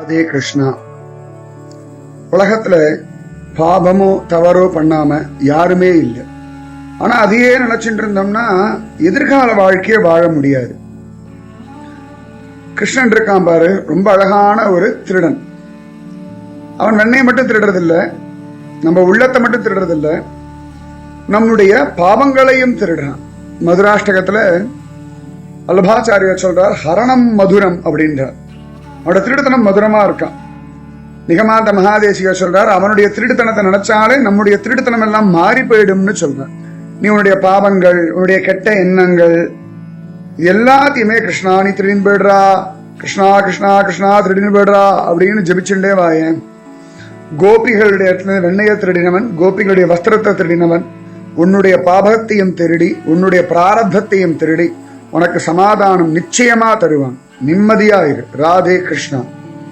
அதே கிருஷ்ணா. உலகத்துல பாபமோ தவறோ பண்ணாம யாருமே இல்லை. ஆனா அதையே நினைச்சுட்டு இருந்தோம்னா எதிர்கால வாழ்க்கைய வாழ முடியாது. கிருஷ்ணன் இருக்கான் பாரு, ரொம்ப அழகான ஒரு திருடன். அவன் வெண்ணையை மட்டும் திருடுறதில்ல, நம்ம உள்ளத்தை மட்டும் திருடுறதில்ல, நம்முடைய பாவங்களையும் திருடுறான். மதுராஷ்டகத்துல அல்லபாச்சாரியர் சொல்றார், ஹரணம் மதுரம் அப்படின்றார். அவனோட திருடுத்தனம் மதுரமா இருக்கான். நிகமாந்த மகாதேசிகர் சொல்றார், அவனுடைய திருடுத்தனத்தை நினைச்சாலே நம்முடைய திருடுத்தனம் எல்லாம் மாறி போயிடும்னு சொல்றான். நீ உன்னுடைய பாவங்கள், உன்னுடைய கெட்ட எண்ணங்கள் எல்லாத்தையுமே கிருஷ்ணா நீ திருடின்னு போயிடுறா, கிருஷ்ணா கிருஷ்ணா கிருஷ்ணா திருடின்னு போயிடுறா அப்படின்னு ஜபிச்சுட்டே வாயேன். கோபிகளுடைய இடத்துல வெண்ணையை திருடினவன், கோபிகளுடைய வஸ்திரத்தை திருடினவன் உன்னுடைய பாபத்தையும் திருடி உன்னுடைய பிராரப்தத்தையும் திருடி உனக்கு சமாதானம் நிச்சயமா தருவான். நிம்மதியா இரு. ராதே கிருஷ்ணா.